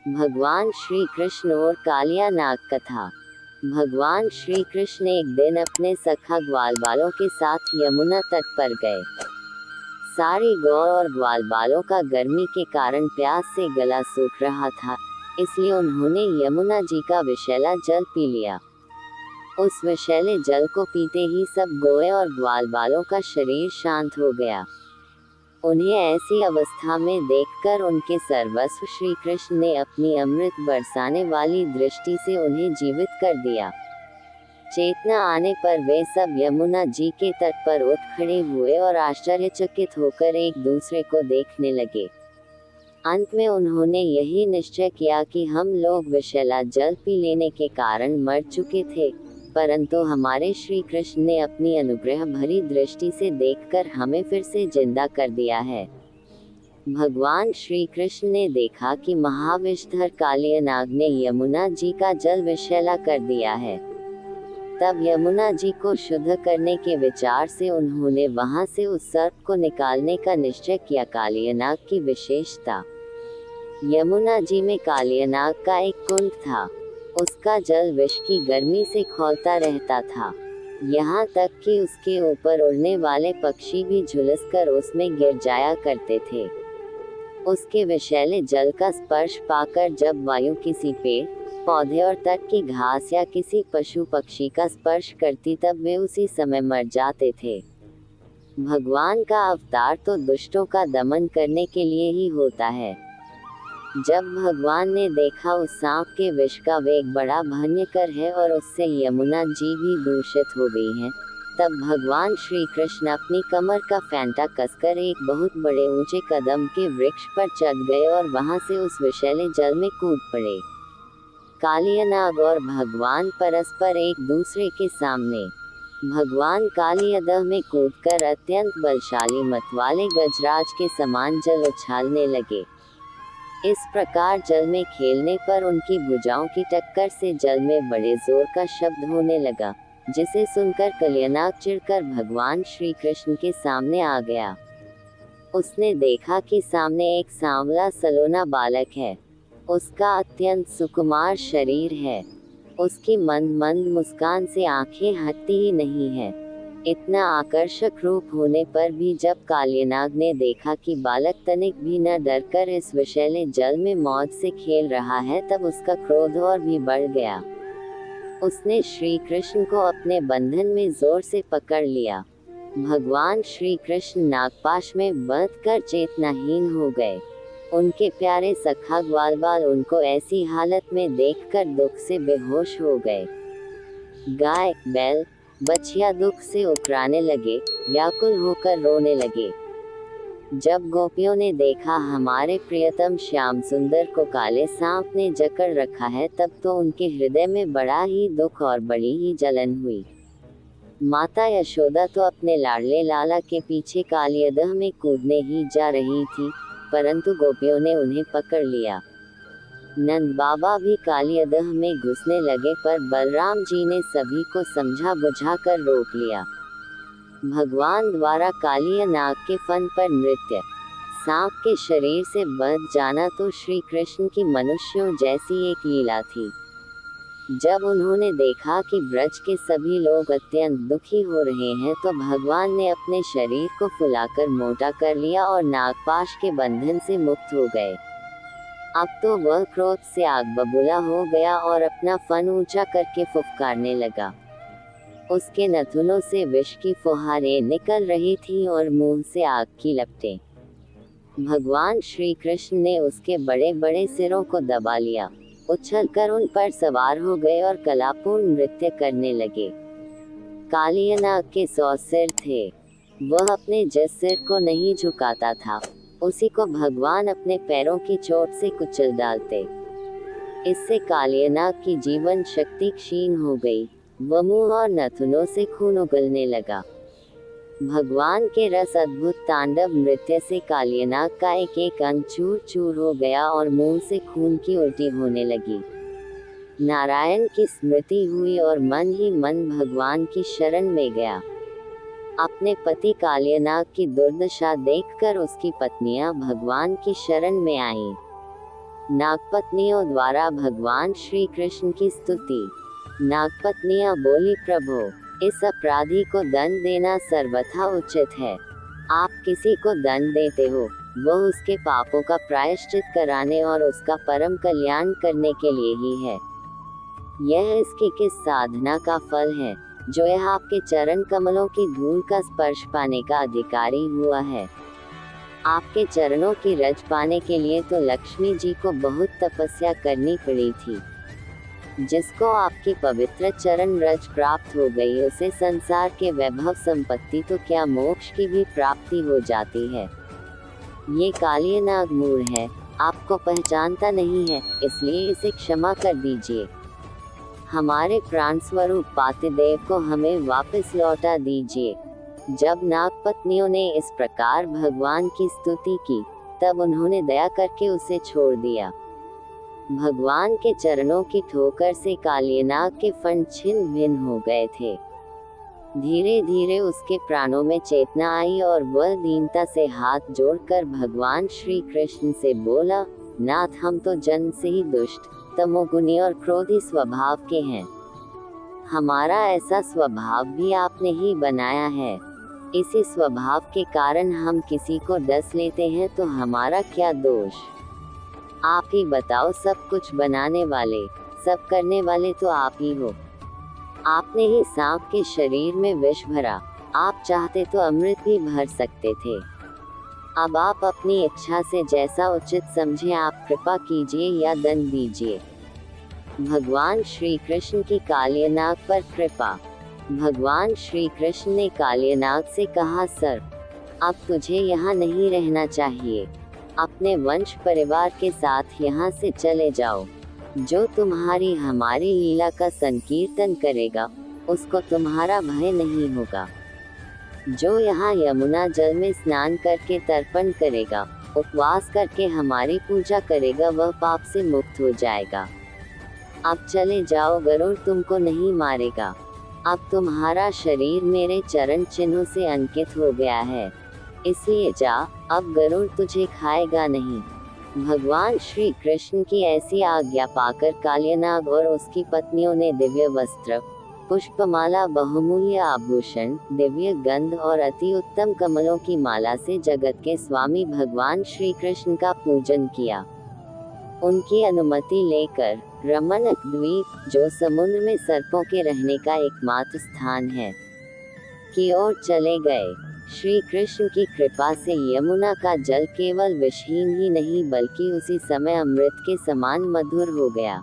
भगवान श्री कृष्ण और कालिया नाग कथा। भगवान श्री कृष्ण एक दिन अपने सखा ग्वालबालों के साथ यमुना तट पर गए। सारी गौ और ग्वालबालों का गर्मी के कारण प्यास से गला सूख रहा था, इसलिए उन्होंने यमुना जी का विषैला जल पी लिया। उस विषैले जल को पीते ही सब गौए और ग्वालबालों का शरीर शांत हो गया। उन्हें ऐसी अवस्था में देखकर उनके सर्वस्व श्री कृष्ण ने अपनी अमृत बरसाने वाली दृष्टि से उन्हें जीवित कर दिया। चेतना आने पर वे सब यमुना जी के तट पर उठ खड़े हुए और आश्चर्यचकित होकर एक दूसरे को देखने लगे। अंत में उन्होंने यही निश्चय किया कि हम लोग विषैला जल पी लेने के कारण मर चुके थे, परंतु हमारे श्री कृष्ण ने अपनी अनुग्रह भरी दृष्टि से देखकर हमें फिर से जिंदा कर दिया है। भगवान श्री कृष्ण ने देखा कि महाविषधर कालिया नाग ने यमुना जी का जल विषैला कर दिया है। तब यमुना जी को शुद्ध करने के विचार से उन्होंने वहां से उस सर्प को निकालने का निश्चय किया। कालिया नाग की विशेषता। यमुना जी में कालिया नाग का एक कुंड था। उसका जल विष की गर्मी से खौलता रहता था, यहाँ तक कि उसके ऊपर उड़ने वाले पक्षी भी झुलसकर उसमें गिर जाया करते थे। उसके विषैले जल का स्पर्श पाकर जब वायु किसी पेड़ पौधे और तट की घास या किसी पशु पक्षी का स्पर्श करती, तब वे उसी समय मर जाते थे। भगवान का अवतार तो दुष्टों का दमन करने के लिए ही होता है। जब भगवान ने देखा उस सांप के विष का वेग बड़ा भयंकर है और उससे यमुना जी भी दूषित हो गई है, तब भगवान श्री कृष्ण अपनी कमर का फैंटा कसकर एक बहुत बड़े ऊंचे कदम के वृक्ष पर चढ़ गए और वहां से उस विषैले जल में कूद पड़े। कालिया नाग और भगवान परस्पर एक दूसरे के सामने। भगवान कालियादह में कूदकर अत्यंत बलशाली मतवाले गजराज के समान जल उछालने लगे। इस प्रकार जल में खेलने पर उनकी भुजाओं की टक्कर से जल में बड़े जोर का शब्द होने लगा, जिसे सुनकर कालिया नाग चिढ़कर भगवान श्री कृष्ण के सामने आ गया। उसने देखा कि सामने एक सांवला सलोना बालक है। उसका अत्यंत सुकुमार शरीर है। उसकी मंद मंद मुस्कान से आंखें हटती ही नहीं है। इतना आकर्षक रूप होने पर भी जब कालिया नाग ने देखा कि बालक तनिक भी न डरकर इस विषैले जल में मौज से खेल रहा है, तब उसका क्रोध और भी बढ़ गया। उसने श्री कृष्ण को अपने बंधन में जोर से पकड़ लिया। भगवान श्री कृष्ण नागपाश में बंधकर चेतनाहीन हो गए। उनके प्यारे सखा ग्वालबाल उनको ऐसी हालत में देखकर दुख से बेहोश हो गए। गाय बैल बछिया दुख से उकराने लगे, व्याकुल होकर रोने लगे। जब गोपियों ने देखा हमारे प्रियतम श्याम सुंदर को काले सांप ने जकड़ रखा है, तब तो उनके हृदय में बड़ा ही दुख और बड़ी ही जलन हुई। माता यशोदा तो अपने लाडले लाला के पीछे कालियादह में कूदने ही जा रही थी, परंतु गोपियों ने उन्हें पकड़ लिया। नंद बाबा भी कालियादह में घुसने लगे, पर बलराम जी ने सभी को समझा बुझाकर रोक लिया। भगवान द्वारा कालिया नाग के फन पर नृत्य। सांप के शरीर से बंध जाना तो श्री कृष्ण की मनुष्यों जैसी एक लीला थी। जब उन्होंने देखा कि ब्रज के सभी लोग अत्यंत दुखी हो रहे हैं, तो भगवान ने अपने शरीर को फुलाकर मोटा कर लिया और नागपाश के बंधन से मुक्त हो गए। अब तो वह क्रोध से आग बबूला हो गया और अपना फन ऊंचा करके फुफकारने लगा। उसके नथुनों से विष की फुहारें निकल रही थीं और मुंह से आग की लपटें। भगवान श्री कृष्ण ने उसके बड़े बड़े सिरों को दबा लिया, उछलकर उन पर सवार हो गए और कलापूर्ण नृत्य करने लगे। कालिया नाग के 100 सिर थे। वह अपने जिस सिर को नहीं झुकाता था, उसी को भगवान अपने पैरों की चोट से कुचल डालते। इससे कालिया नाग की जीवन शक्ति क्षीण हो गई। वह मुंह और नथुनों से खून उगलने लगा। भगवान के रस अद्भुत तांडव नृत्य से कालिया नाग का एक एक अंग चूर चूर हो गया और मुंह से खून की उल्टी होने लगी। नारायण की स्मृति हुई और मन ही मन भगवान की शरण में गया। अपने पति कालिया नाग की दुर्दशा देखकर उसकी पत्नियां भगवान की शरण में आईं। नागपत्नियों द्वारा भगवान श्री कृष्ण की स्तुति। नागपत्नियां बोली, प्रभु, इस अपराधी को दंड देना सर्वथा उचित है। आप किसी को दंड देते हो, वह उसके पापों का प्रायश्चित कराने और उसका परम कल्याण करने के लिए ही है। यह इसकी किस साधना का फल है, जो यह आपके चरण कमलों की धूल का स्पर्श पाने का अधिकारी हुआ है। आपके चरणों की रज पाने के लिए तो लक्ष्मी जी को बहुत तपस्या करनी पड़ी थी। जिसको आपकी पवित्र चरण रज प्राप्त हो गई, उसे संसार के वैभव संपत्ति तो क्या मोक्ष की भी प्राप्ति हो जाती है। ये कालियनाग मूढ़ है, आपको पहचानता नहीं है, इसलिए इसे क्षमा कर दीजिए। हमारे प्राण स्वरूप पातिदेव को हमें वापस लौटा दीजिए। जब नागपत्नियों ने इस प्रकार भगवान की स्तुति की, तब उन्होंने दया करके उसे छोड़ दिया। भगवान के चरणों की ठोकर से कालियनाग के फंड छिन्न भिन्न हो गए थे। धीरे धीरे उसके प्राणों में चेतना आई और वह दीनता से हाथ जोड़कर भगवान श्री कृष्ण से बोला, नाथ, हम तो जन्म से ही दुष्ट, तमोगुनी और क्रोधी स्वभाव के हैं। हमारा ऐसा स्वभाव भी आपने ही बनाया है। इसी स्वभाव के कारण हम किसी को डस लेते हैं, तो हमारा क्या दोष। आप ही बताओ, सब कुछ बनाने वाले, सब करने वाले तो आप ही हो। आपने ही सांप के शरीर में विष भरा, आप चाहते तो अमृत भी भर सकते थे। अब आप अपनी इच्छा से जैसा उचित समझे आप कृपा कीजिए या दंड दीजिए। भगवान श्री कृष्ण की कालियनाग पर कृपा। भगवान श्री कृष्ण ने कालियनाग से कहा, सर, अब तुझे यहाँ नहीं रहना चाहिए। अपने वंश परिवार के साथ यहाँ से चले जाओ। जो तुम्हारी हमारी लीला का संकीर्तन करेगा, उसको तुम्हारा भय नहीं होगा। जो यहाँ यमुना जल में स्नान करके तर्पण करेगा, उपवास करके हमारी पूजा करेगा, वह पाप से मुक्त हो जाएगा। अब चले जाओ, गरुड़ तुमको नहीं मारेगा। अब तुम्हारा शरीर मेरे चरण चिन्हों से अंकित हो गया है, इसलिए जा, अब गरुड़ तुझे खाएगा नहीं। भगवान श्री कृष्ण की ऐसी आज्ञा पाकर कालियनाग और उसकी पत्नियों ने दिव्य वस्त्र, पुष्पमाला, बहुमूल्य आभूषण, दिव्य गंध और अति उत्तम कमलों की माला से जगत के स्वामी भगवान श्री कृष्ण का पूजन किया। उनकी अनुमति लेकर रमणक द्वीप, जो समुद्र में सर्पों के रहने का एकमात्र स्थान है, की ओर चले गए। श्री कृष्ण की कृपा से यमुना का जल केवल विषहीन ही नहीं, बल्कि उसी समय अमृत के समान मधुर हो गया।